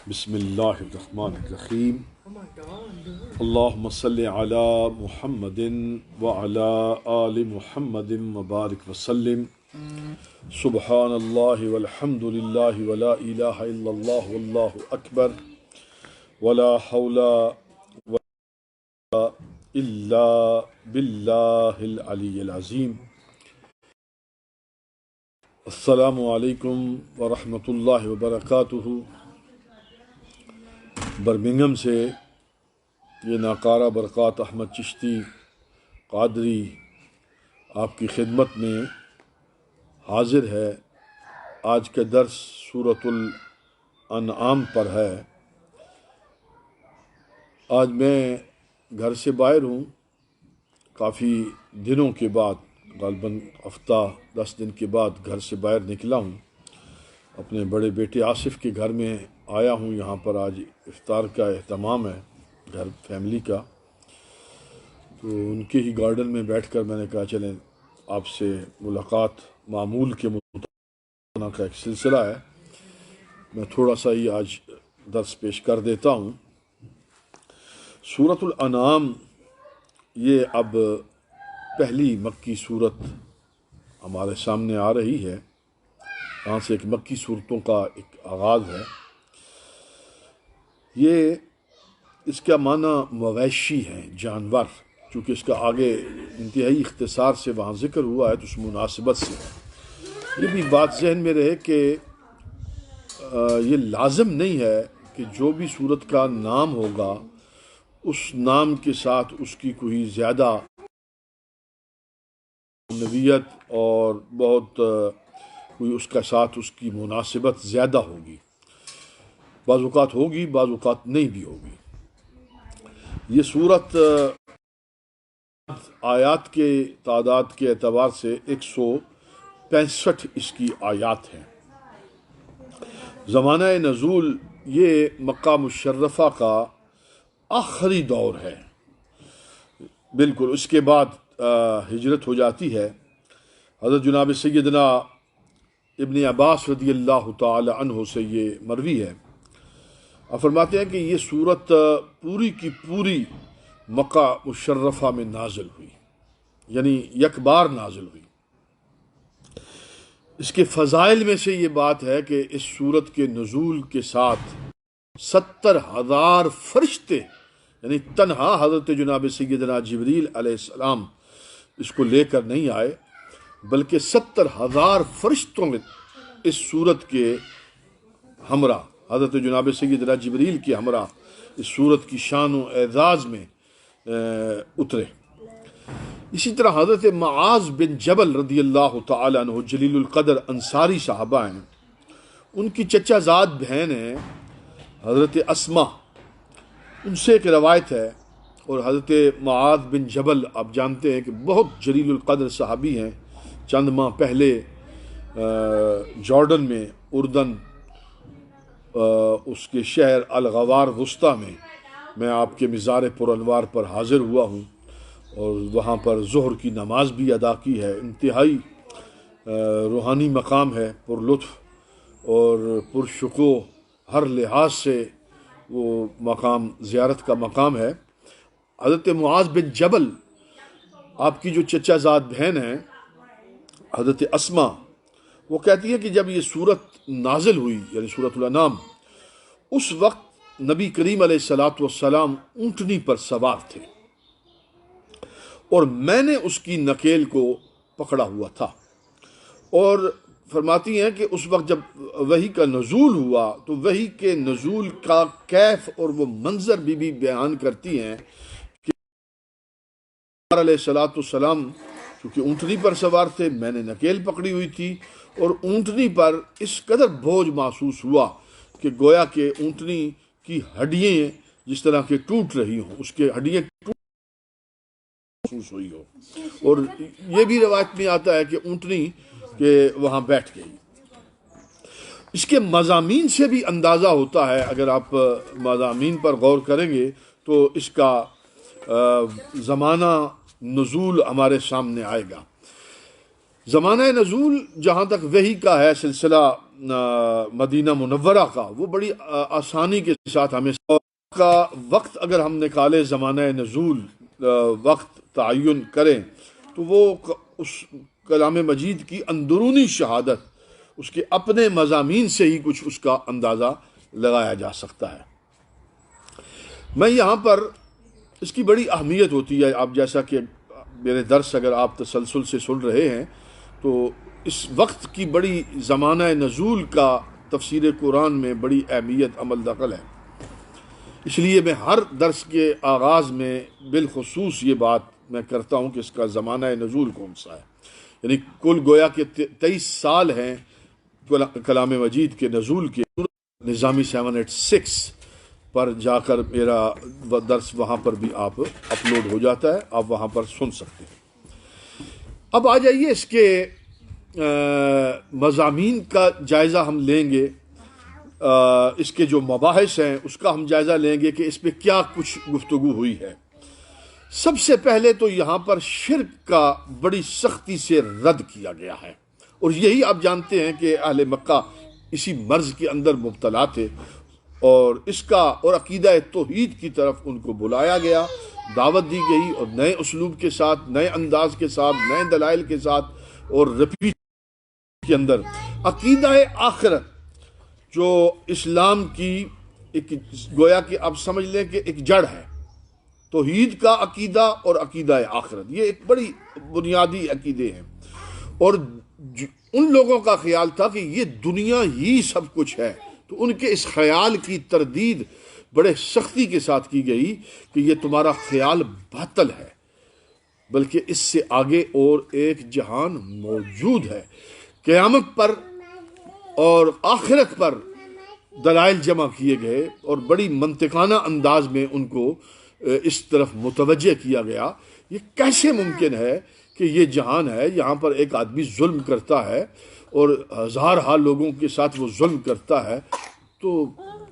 بسم اللہ الرحمن الرحیم اللہم صلی علی محمد وعلی آل محمد وبارک وسلم سبحان اللہ والحمد للہ ولا الہ الا اللہ واللہ اکبر ولا حول ولا الا باللہ العلی العظیم۔ السلام علیکم ورحمۃ اللہ وبرکاتہ۔ برمنگھم سے یہ ناکارہ برکات احمد چشتی قادری آپ کی خدمت میں حاضر ہے۔ آج کا درس سورۃ الانعام پر ہے۔ آج میں گھر سے باہر ہوں، کافی دنوں کے بعد، غالباً ہفتہ 10 دن کے بعد گھر سے باہر نکلا ہوں۔ اپنے بڑے بیٹے آصف کے گھر میں آیا ہوں۔ یہاں پر آج افطار کا اہتمام ہے گھر فیملی کا، تو ان کے ہی گارڈن میں بیٹھ کر میں نے کہا چلیں آپ سے ملاقات معمول کے مطابق کا ایک سلسلہ ہے، میں تھوڑا سا ہی آج درس پیش کر دیتا ہوں۔ سورۃ الانعام یہ اب پہلی مکی صورت ہمارے سامنے آ رہی ہے۔ یہاں سے ایک مکی صورتوں کا ایک آغاز ہے۔ یہ اس کا معنی مویشی ہے، جانور، چونکہ اس کا آگے انتہائی اختصار سے وہاں ذکر ہوا ہے تو اس مناسبت سے یہ بھی بات ذہن میں رہے کہ یہ لازم نہیں ہے کہ جو بھی صورت کا نام ہوگا اس نام کے ساتھ اس کی کوئی زیادہ نوعیت اور بہت کوئی اس کا ساتھ اس کی مناسبت زیادہ ہوگی۔ بعض اوقات ہوگی، بعض اوقات نہیں بھی ہوگی۔ یہ صورت آیات کے تعداد کے اعتبار سے 165 اس کی آیات ہیں۔ زمانہ نزول یہ مکہ مشرفہ کا آخری دور ہے، بالکل اس کے بعد ہجرت ہو جاتی ہے۔ حضرت جناب سیدنا ابن عباس رضی اللہ تعالی عنہ سے یہ مروی ہے، آپ فرماتے ہیں کہ یہ صورت پوری کی پوری مکہ مشرفہ میں نازل ہوئی، یعنی یک بار نازل ہوئی۔ اس کے فضائل میں سے یہ بات ہے کہ اس صورت کے نزول کے ساتھ 70,000 فرشتے، یعنی تنہا حضرت جناب سیدنا جبریل علیہ السلام اس کو لے کر نہیں آئے، بلکہ 70,000 فرشتوں میں اس صورت کے ہمراہ، حضرت جناب سیدنا جبریل کے ہمراہ اس صورت کی شان و اعزاز میں اترے۔ اسی طرح حضرت معاذ بن جبل رضی اللہ تعالیٰ عنہ جلیل القدر انصاری صحابہ ہیں، ان کی چچا زاد بہن ہیں حضرت اسما، ان سے ایک روایت ہے۔ اور حضرت معاذ بن جبل آپ جانتے ہیں کہ بہت جلیل القدر صحابی ہیں۔ چند ماہ پہلے جارڈن میں، اردن، اس کے شہر الغوار وسطیٰ میں آپ کے مزار پر انوار پر حاضر ہوا ہوں، اور وہاں پر ظہر کی نماز بھی ادا کی ہے۔ انتہائی روحانی مقام ہے، پر لطف اور پر شکوہ، ہر لحاظ سے وہ مقام زیارت کا مقام ہے۔ حضرت معاذ بن جبل، آپ کی جو چچا زاد بہن ہیں حضرت اسما، وہ کہتی ہے کہ جب یہ صورت نازل ہوئی، یعنی سورۃ الانعام، اس وقت نبی کریم علیہ الصلاۃ والسلام اونٹنی پر سوار تھے اور میں نے اس کی نکیل کو پکڑا ہوا تھا۔ اور فرماتی ہیں کہ اس وقت جب وحی کا نزول ہوا تو وحی کے نزول کا کیف اور وہ منظر بھی بیان کرتی ہیں کہ علیہ الصلاۃ والسلام چونکہ اونٹنی پر سوار تھے، میں نے نکیل پکڑی ہوئی تھی، اور اونٹنی پر اس قدر بوجھ محسوس ہوا کہ گویا کہ اونٹنی کی ہڈیاں جس طرح کے ٹوٹ رہی ہوں، اس کے ہڈیاں محسوس ہوئی ہو۔ اور یہ بھی روایت میں آتا ہے کہ اونٹنی کہ وہاں بیٹھ گئی۔ اس کے مضامین سے بھی اندازہ ہوتا ہے، اگر آپ مضامین پر غور کریں گے تو اس کا زمانہ نزول ہمارے سامنے آئے گا۔ زمانہ نزول جہاں تک وحی کا ہے سلسلہ مدینہ منورہ کا وہ بڑی آسانی کے ساتھ ہمیں کا وقت اگر ہم نکالے زمانہ نزول وقت تعین کریں تو وہ اس کلام مجید کی اندرونی شہادت اس کے اپنے مضامین سے ہی کچھ اس کا اندازہ لگایا جا سکتا ہے۔ میں یہاں پر اس کی بڑی اہمیت ہوتی ہے، آپ جیسا کہ میرے درس اگر آپ تسلسل سے سن رہے ہیں تو اس وقت کی بڑی زمانہ نزول کا تفسیر قرآن میں بڑی اہمیت عمل دخل ہے۔ اس لیے میں ہر درس کے آغاز میں بالخصوص یہ بات میں کرتا ہوں کہ اس کا زمانہ نزول کون سا ہے، یعنی کل گویا کہ 23 سال ہیں کلام مجید کے نزول کے۔ نظامی 786 پر جا کر میرا درس وہاں پر بھی آپ اپلوڈ ہو جاتا ہے، آپ وہاں پر سن سکتے ہیں۔ اب آ جائیے اس کے مضامین کا جائزہ ہم لیں گے، اس کے جو مباحث ہیں اس کا ہم جائزہ لیں گے کہ اس پہ کیا کچھ گفتگو ہوئی ہے۔ سب سے پہلے تو یہاں پر شرک کا بڑی سختی سے رد کیا گیا ہے، اور یہی آپ جانتے ہیں کہ اہل مکہ اسی مرض کے اندر مبتلا تھے، اور اس کا اور عقیدہ توحید کی طرف ان کو بلایا گیا، دعوت دی گئی، اور نئے اسلوب کے ساتھ، نئے انداز کے ساتھ، نئے دلائل کے ساتھ، اور ریپیٹ کے اندر عقیدہ آخرت جو اسلام کی ایک گویا کہ آپ سمجھ لیں کہ ایک جڑ ہے، توحید کا عقیدہ اور عقیدہ آخرت، یہ ایک بڑی بنیادی عقیدے ہیں۔ اور ان لوگوں کا خیال تھا کہ یہ دنیا ہی سب کچھ ہے، تو ان کے اس خیال کی تردید بڑے سختی کے ساتھ کی گئی کہ یہ تمہارا خیال باطل ہے، بلکہ اس سے آگے اور ایک جہان موجود ہے۔ قیامت پر اور آخرت پر دلائل جمع کیے گئے اور بڑی منطقانہ انداز میں ان کو اس طرف متوجہ کیا گیا۔ یہ کیسے ممکن ہے کہ یہ جہان ہے، یہاں پر ایک آدمی ظلم کرتا ہے اور ہزارہا لوگوں کے ساتھ وہ ظلم کرتا ہے، تو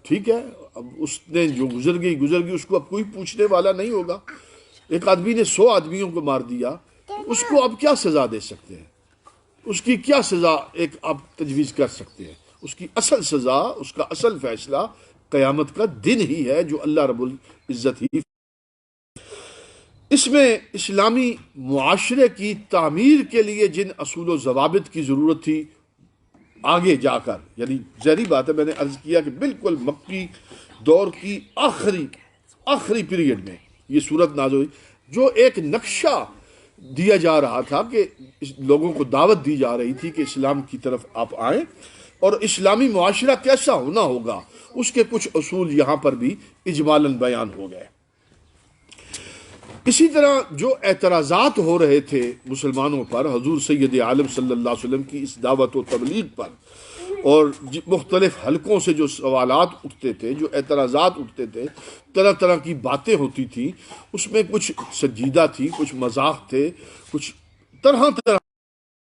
ٹھیک ہے، اب اس نے جو گزر گئی اس کو اب کوئی پوچھنے والا نہیں ہوگا۔ ایک آدمی نے 100 آدمیوں کو مار دیا، تو اس کو اب کیا سزا دے سکتے ہیں؟ اس کی کیا سزا ایک آپ تجویز کر سکتے ہیں؟ اس کی اصل سزا، اس کا اصل فیصلہ قیامت کا دن ہی ہے جو اللہ رب العزت ہی۔ اس میں اسلامی معاشرے کی تعمیر کے لیے جن اصول و ضوابط کی ضرورت تھی آگے جا کر، یعنی ظاہری بات ہے، میں نے عرض کیا کہ بالکل مکی دور کی آخری پیریڈ میں یہ صورت نازل ہوئی، جو ایک نقشہ دیا جا رہا تھا کہ لوگوں کو دعوت دی جا رہی تھی کہ اسلام کی طرف آپ آئیں، اور اسلامی معاشرہ کیسا ہونا ہوگا، اس کے کچھ اصول یہاں پر بھی اجمالاً بیان ہو گئے۔ اسی طرح جو اعتراضات ہو رہے تھے مسلمانوں پر حضور سید عالم صلی اللہ علیہ وسلم کی اس دعوت و تبلیغ پر، اور مختلف حلقوں سے جو سوالات اٹھتے تھے، جو اعتراضات اٹھتے تھے، طرح طرح کی باتیں ہوتی تھیں، اس میں کچھ سنجیدہ تھی، کچھ مذاق تھے، کچھ طرح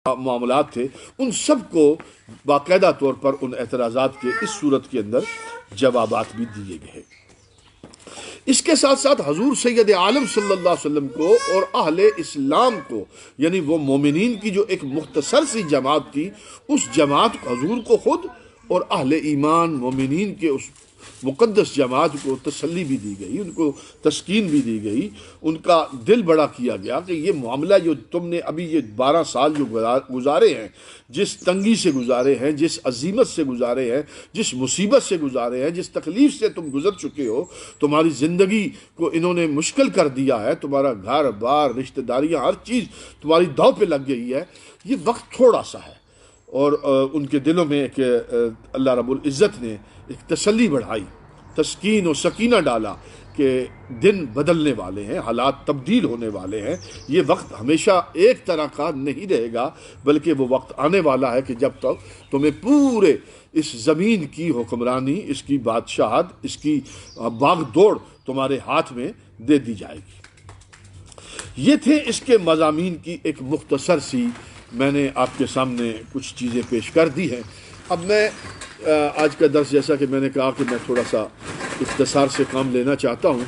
معاملات تھے، ان سب کو باقاعدہ طور پر ان اعتراضات کے اس صورت کے اندر جوابات بھی دیے گئے۔ اس کے ساتھ ساتھ حضور سید عالم صلی اللہ علیہ وسلم کو اور اہل اسلام کو، یعنی وہ مومنین کی جو ایک مختصر سی جماعت تھی، اس جماعت کو، حضور کو خود اور اہل ایمان مومنین کے اس مقدس جماعت کو تسلی بھی دی گئی، ان کو تسکین بھی دی گئی، ان کا دل بڑا کیا گیا کہ یہ معاملہ جو تم نے ابھی یہ 12 سال جو گزارے ہیں، جس تنگی سے گزارے ہیں، جس عزیمت سے گزارے ہیں، جس مصیبت سے گزارے ہیں، جس تکلیف سے تم گزر چکے ہو، تمہاری زندگی کو انہوں نے مشکل کر دیا ہے، تمہارا گھر بار رشتہ داریاں ہر چیز تمہاری داؤ پہ لگ گئی ہے، یہ وقت تھوڑا سا ہے۔ اور ان کے دلوں میں ایک اللہ رب العزت نے ایک تسلی بڑھائی، تسکین و سکینہ ڈالا کہ دن بدلنے والے ہیں، حالات تبدیل ہونے والے ہیں، یہ وقت ہمیشہ ایک طرح کا نہیں رہے گا، بلکہ وہ وقت آنے والا ہے کہ جب تک تمہیں پورے اس زمین کی حکمرانی، اس کی بادشاہت، اس کی باغ دوڑ تمہارے ہاتھ میں دے دی جائے گی۔ یہ تھے اس کے مضامین کی ایک مختصر سی، میں نے آپ کے سامنے کچھ چیزیں پیش کر دی ہیں۔ اب میں آج کا درس، جیسا کہ میں نے کہا کہ میں تھوڑا سا اختصار سے کام لینا چاہتا ہوں،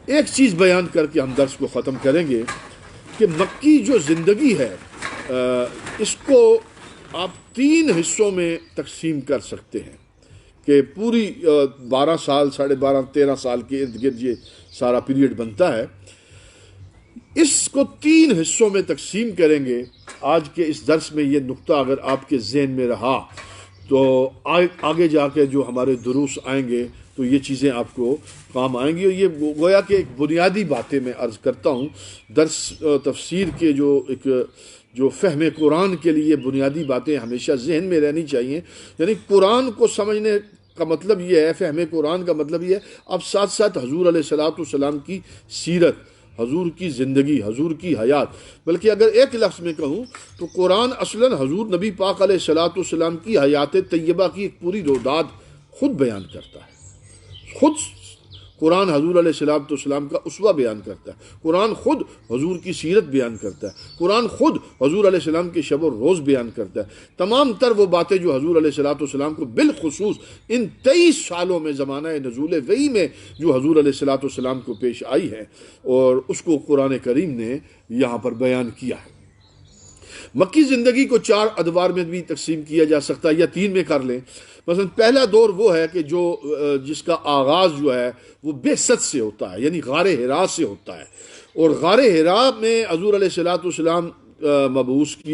ایک چیز بیان کر کے ہم درس کو ختم کریں گے کہ مکی جو زندگی ہے، اس کو آپ 3 حصوں میں تقسیم کر سکتے ہیں کہ پوری 12 سال 12.5 13 سال کے ارد گرد یہ سارا پیریڈ بنتا ہے. اس کو 3 حصوں میں تقسیم کریں گے. آج کے اس درس میں یہ نقطہ اگر آپ کے ذہن میں رہا تو آگے جا کے جو ہمارے دروس آئیں گے تو یہ چیزیں آپ کو کام آئیں گی. اور یہ گویا کہ ایک بنیادی باتیں میں عرض کرتا ہوں. درس تفسیر کے جو فہم قرآن کے لیے بنیادی باتیں ہمیشہ ذہن میں رہنی چاہیے. یعنی قرآن کو سمجھنے کا مطلب یہ ہے، فہم قرآن کا مطلب یہ ہے اب ساتھ ساتھ حضور علیہ الصلوۃ والسلام کی سیرت، حضور کی زندگی، حضور کی حیات. بلکہ اگر ایک لفظ میں کہوں تو قرآن اصلاً حضور نبی پاک علیہ الصلوۃ والسلام کی حیات طیبہ کی ایک پوری روداد خود بیان کرتا ہے. خود قرآن حضور علیہ الصلوۃ والسلام کا اسوہ بیان کرتا ہے. قرآن خود حضور کی سیرت بیان کرتا ہے. قرآن خود حضور علیہ السلام کے شب و روز بیان کرتا ہے. تمام تر وہ باتیں جو حضور علیہ الصلوۃ والسلام کو بالخصوص ان 23 سالوں میں زمانہ نزول وحی میں جو حضور علیہ الصلوۃ والسلام کو پیش آئی ہے اور اس کو قرآن کریم نے یہاں پر بیان کیا ہے. مکی زندگی کو 4 ادوار میں بھی تقسیم کیا جا سکتا ہے یا 3 میں کر لیں. مثلا پہلا دور وہ ہے کہ جس کا آغاز جو ہے وہ بعثت سے ہوتا ہے، یعنی غار حرا سے ہوتا ہے. اور غار حرا میں حضور علیہ الصلوۃ والسلام مبعوث کی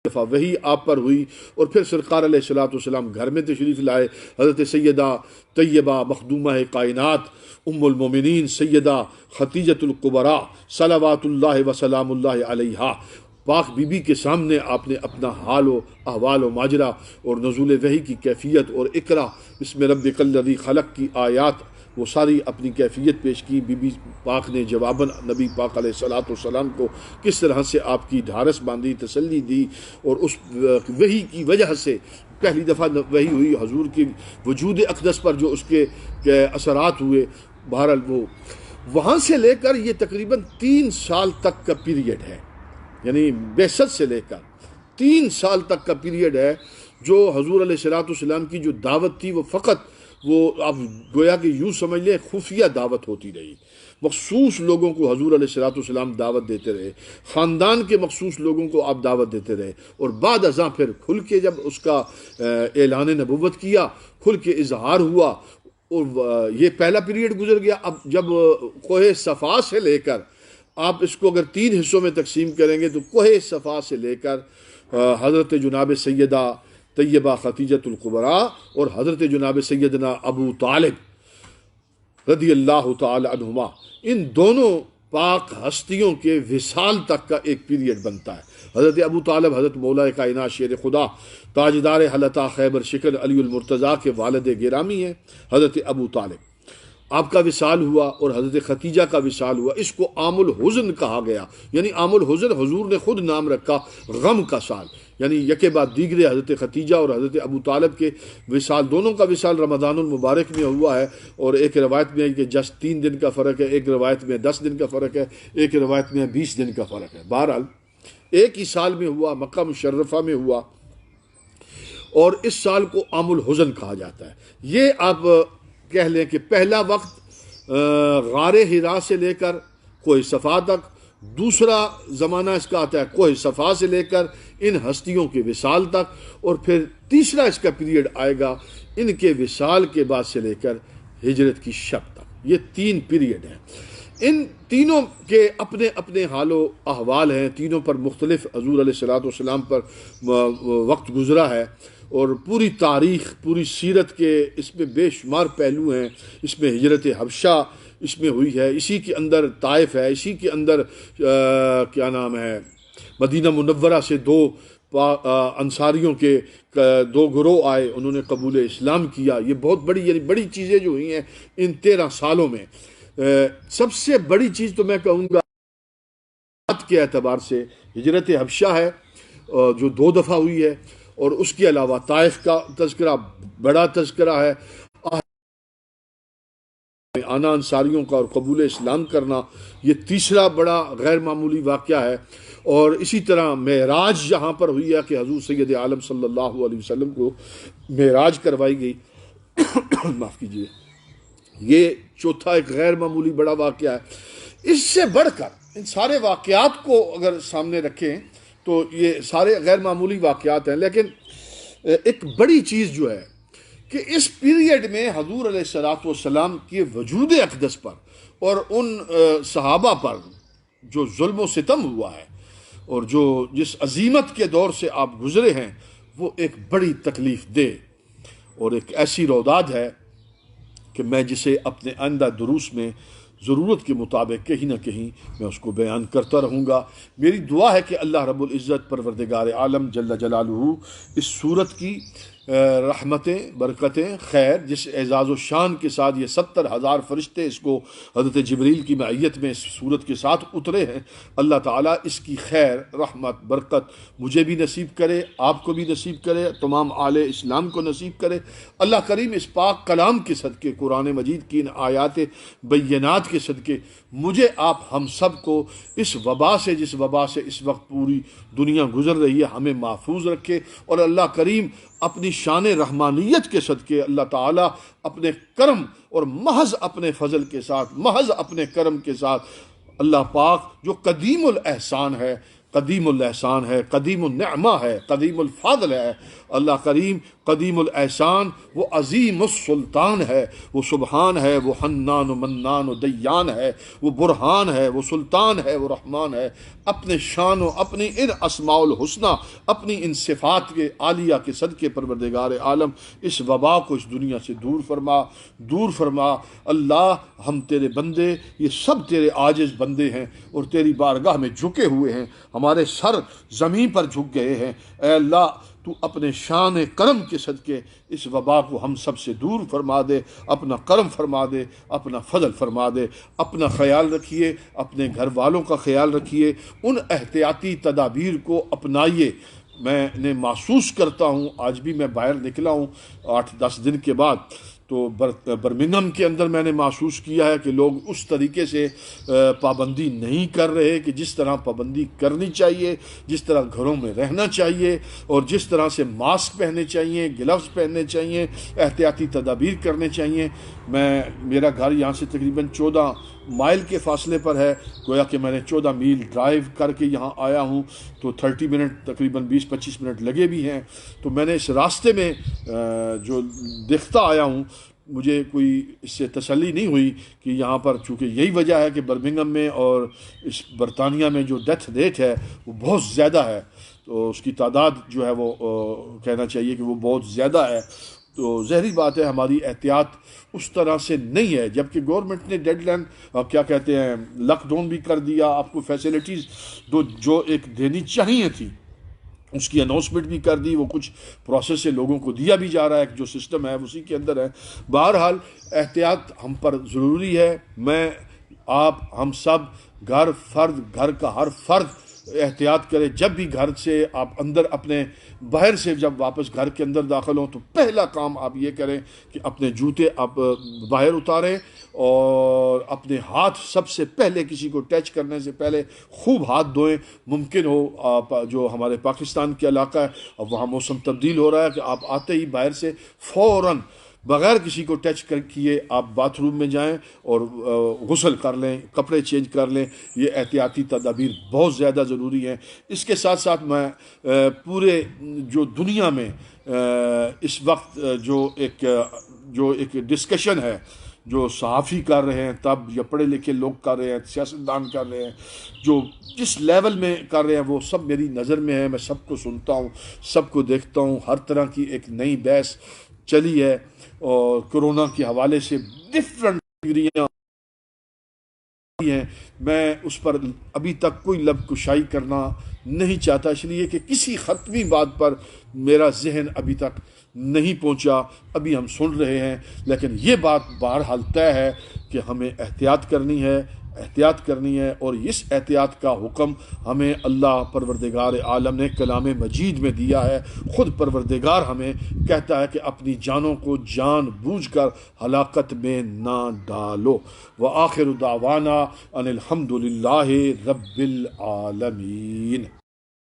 دفعہ وہی آپ پر ہوئی اور پھر سرکار علیہ الصلوۃ والسلام گھر میں تشریف لائے. حضرت سیدہ طیبہ مخدومہ کائنات ام المومنین سیدہ خدیجۃ الکبریٰ صلوات اللہ وسلام اللہ علیہا پاک بی بی کے سامنے آپ نے اپنا حال و احوال و ماجرا اور نزول وحی کی کیفیت اور اقرا بسم ربک الذی خلق کی آیات وہ ساری اپنی کیفیت پیش کی. بی بی پاک نے جواباً نبی پاک علیہ الصلوۃ والسلام کو کس طرح سے آپ کی ڈھارس باندھی، تسلی دی اور اس وحی کی وجہ سے پہلی دفعہ وحی ہوئی حضور کی وجود اقدس پر جو اس کے اثرات ہوئے. بہرحال وہ وہاں سے لے کر یہ تقریباً 3 سال تک کا پیریڈ ہے، یعنی بعثت سے لے کر 3 سال تک کا پیریڈ ہے جو حضور علیہ الصلوۃ والسلام کی جو دعوت تھی وہ فقط وہ آپ گویا کہ یوں سمجھ لیں خفیہ دعوت ہوتی رہی. مخصوص لوگوں کو حضور علیہ الصلوۃ والسلام دعوت دیتے رہے، خاندان کے مخصوص لوگوں کو آپ دعوت دیتے رہے. اور بعد ازاں پھر کھل کے جب اس کا اعلان نبوت کیا، کھل کے اظہار ہوا اور یہ پہلا پیریڈ گزر گیا. اب جب کوہ صفا سے لے کر آپ اس کو اگر 3 حصوں میں تقسیم کریں گے تو کوہ صفا سے لے کر حضرت جناب سیدہ طیبہ خدیجۃ الکبریٰ اور حضرت جناب سیدنا ابو طالب رضی اللہ تعالی عنہما، ان دونوں پاک ہستیوں کے وصال تک کا ایک پیریڈ بنتا ہے. حضرت ابو طالب حضرت مولا کائنات شیر خدا تاجدار حلتا خیبر شکر علی المرتضیٰ کے والد گرامی ہیں. حضرت ابو طالب آپ کا وصال ہوا اور حضرت خدیجہ کا وصال ہوا. اس کو عام الحزن کہا گیا، یعنی عام الحزن حضور نے خود نام رکھا، غم کا سال. یعنی یکے بعد دیگرے حضرت خدیجہ اور حضرت ابو طالب کے وصال، دونوں کا وصال رمضان المبارک میں ہوا ہے. اور ایک روایت میں ہے کہ جس 3 دن کا فرق ہے، ایک روایت میں 10 دن کا فرق ہے، ایک روایت میں 20 دن کا فرق ہے. بہرحال ایک ہی سال میں ہوا، مکہ مشرفہ میں ہوا، اور اس سال کو عام الحزن کہا جاتا ہے. یہ آپ کہہ لیں کہ پہلا وقت غار حرا سے لے کر کوہ صفا تک، دوسرا زمانہ اس کا آتا ہے کوہ صفا سے لے کر ان ہستیوں کے وصال تک، اور پھر تیسرا اس کا پیریڈ آئے گا ان کے وصال کے بعد سے لے کر ہجرت کی شب تک. یہ 3 پیریڈ ہیں. ان تینوں کے اپنے اپنے حال و احوال ہیں، تینوں پر مختلف حضور علیہ الصلوۃ والسلام پر وقت گزرا ہے. اور پوری تاریخ، پوری سیرت کے اس میں بے شمار پہلو ہیں. اس میں ہجرت حبشہ اس میں ہوئی ہے، اسی کے اندر طائف ہے، اسی کے اندر کیا نام ہے مدینہ منورہ سے 2 انصاریوں کے 2 گروہ آئے، انہوں نے قبول اسلام کیا. یہ بہت بڑی یعنی بڑی چیزیں جو ہوئی ہیں ان 13 سالوں میں. سب سے بڑی چیز تو میں کہوں گا کے اعتبار سے ہجرت حبشہ ہے جو 2 دفعہ ہوئی ہے، اور اس کے علاوہ طائف کا تذکرہ بڑا تذکرہ ہے. آنا انصاریوں کا اور قبول اسلام کرنا یہ تیسرا بڑا غیر معمولی واقعہ ہے. اور اسی طرح معراج یہاں پر ہوئی ہے کہ حضور سید عالم صلی اللہ علیہ وسلم کو معراج کروائی گئی. معاف کیجیے، یہ چوتھا ایک غیر معمولی بڑا واقعہ ہے. اس سے بڑھ کر ان سارے واقعات کو اگر سامنے رکھیں تو یہ سارے غیر معمولی واقعات ہیں. لیکن ایک بڑی چیز جو ہے کہ اس پیریڈ میں حضور علیہ الصلوۃ والسلام کے وجود اقدس پر اور ان صحابہ پر جو ظلم و ستم ہوا ہے اور جو جس عظیمت کے دور سے آپ گزرے ہیں، وہ ایک بڑی تکلیف دہ اور ایک ایسی روداد ہے کہ میں جسے اپنے آئندہ دروس میں ضرورت کے مطابق کہیں نہ کہیں میں اس کو بیان کرتا رہوں گا. میری دعا ہے کہ اللہ رب العزت پروردگار عالم جل جلالہ اس صورت کی رحمتیں، برکتیں، خیر، جس اعزاز و شان کے ساتھ یہ 70,000 فرشتے اس کو حضرت جبریل کی معیت میں اس صورت کے ساتھ اترے ہیں، اللہ تعالیٰ اس کی خیر، رحمت، برکت مجھے بھی نصیب کرے، آپ کو بھی نصیب کرے، تمام اہل اسلام کو نصیب کرے. اللہ کریم اس پاک کلام کے صدقے، قرآن مجید کی ان آیات بینات کے صدقے مجھے، آپ، ہم سب کو اس وبا سے، جس وبا سے اس وقت پوری دنیا گزر رہی ہے، ہمیں محفوظ رکھے. اور اللہ کریم اپنی شان رحمانیت کے صدقے اللہ تعالیٰ اپنے کرم اور محض اپنے فضل کے ساتھ، محض اپنے کرم کے ساتھ، اللہ پاک جو قدیم الاحسان ہے، قدیم الاحسان ہے، قدیم النعمہ ہے، قدیم الفضل ہے، اللہ کریم قدیم الاحسان، وہ عظیم السلطان ہے، وہ سبحان ہے، وہ حنان و منان و دیان ہے، وہ برہان ہے، وہ سلطان ہے، وہ رحمان ہے. اپنے شان و اپنی ان اسماء الحسنہ، اپنی ان صفات کے عالیہ کے صدقے پروردگار عالم اس وبا کو اس دنیا سے دور فرما، دور فرما. اللہ، ہم تیرے بندے، یہ سب تیرے عاجز بندے ہیں اور تیری بارگاہ میں جھکے ہوئے ہیں، ہمارے سر زمین پر جھک گئے ہیں. اے اللہ، تو اپنے شان کرم کے صدقے اس وبا کو ہم سب سے دور فرما دے، اپنا کرم فرما دے، اپنا فضل فرما دے. اپنا خیال رکھیے، اپنے گھر والوں کا خیال رکھیے، ان احتیاطی تدابیر کو اپنائیے. میں نے محسوس کرتا ہوں، آج بھی میں باہر نکلا ہوں 8-10 دن کے بعد، تو برمنگھم کے اندر میں نے محسوس کیا ہے کہ لوگ اس طریقے سے پابندی نہیں کر رہے کہ جس طرح پابندی کرنی چاہیے، جس طرح گھروں میں رہنا چاہیے اور جس طرح سے ماسک پہننے چاہیے، گلوز پہننے چاہیے، احتیاطی تدابیر کرنے چاہیے. میرا گھر یہاں سے تقریباً 14 مائل کے فاصلے پر ہے، گویا کہ میں نے 14 میل ڈرائیو کر کے یہاں آیا ہوں، تو 30 منٹ، تقریباً 20-25 منٹ لگے بھی ہیں. تو میں نے اس راستے میں جو دیکھتا آیا ہوں، مجھے کوئی اس سے تسلی نہیں ہوئی کہ یہاں پر، چونکہ یہی وجہ ہے کہ برمنگھم میں اور اس برطانیہ میں جو ڈیتھ ریٹ ہے وہ بہت زیادہ ہے، تو اس کی تعداد جو ہے وہ کہنا چاہیے کہ وہ بہت زیادہ ہے. تو ظاہری بات ہے ہماری احتیاط اس طرح سے نہیں ہے، جبکہ گورنمنٹ نے ڈیڈ لائن کیا کہتے ہیں لاک ڈاؤن بھی کر دیا. آپ کو فیسلٹیز جو ایک دینی چاہیے تھی اس کی اناؤنسمنٹ بھی کر دی، وہ کچھ پروسیس سے لوگوں کو دیا بھی جا رہا ہے، جو سسٹم ہے اسی کے اندر ہے. بہرحال احتیاط ہم پر ضروری ہے. میں، آپ، ہم سب، گھر کا ہر فرد احتیاط کرے. جب بھی گھر سے آپ اندر، اپنے باہر سے جب واپس گھر کے اندر داخل ہوں تو پہلا کام آپ یہ کریں کہ اپنے جوتے آپ باہر اتاریں اور اپنے ہاتھ سب سے پہلے کسی کو ٹچ کرنے سے پہلے خوب ہاتھ دھوئیں. ممکن ہو جو ہمارے پاکستان کے علاقہ ہے، اب وہاں موسم تبدیل ہو رہا ہے کہ آپ آتے ہی باہر سے فوراً بغیر کسی کو ٹچ کیے آپ باتھ روم میں جائیں اور غسل کر لیں، کپڑے چینج کر لیں. یہ احتیاطی تدابیر بہت زیادہ ضروری ہیں. اس کے ساتھ ساتھ میں پورے جو دنیا میں اس وقت جو ایک ڈسکشن ہے، جو صحافی کر رہے ہیں تب، یا پڑھے لکھے لوگ کر رہے ہیں، سیاستدان کر رہے ہیں، جو جس لیول میں کر رہے ہیں، وہ سب میری نظر میں ہے. میں سب کو سنتا ہوں، سب کو دیکھتا ہوں. ہر طرح کی ایک نئی بحث چلی ہے اور کرونا کے حوالے سے ڈفرینٹ ڈگریاں ہیں. میں اس پر ابھی تک کوئی لب کشائی کرنا نہیں چاہتا، اس لیے کہ کسی حتمی بات پر میرا ذہن ابھی تک نہیں پہنچا. ابھی ہم سن رہے ہیں، لیکن یہ بات بہرحال طے ہے کہ ہمیں احتیاط کرنی ہے اور اس احتیاط کا حکم ہمیں اللہ پروردگار عالم نے کلام مجید میں دیا ہے. خود پروردگار ہمیں کہتا ہے کہ اپنی جانوں کو جان بوجھ کر ہلاکت میں نہ ڈالو. وآخر دعوانا ان الحمد للہ رب العالمین.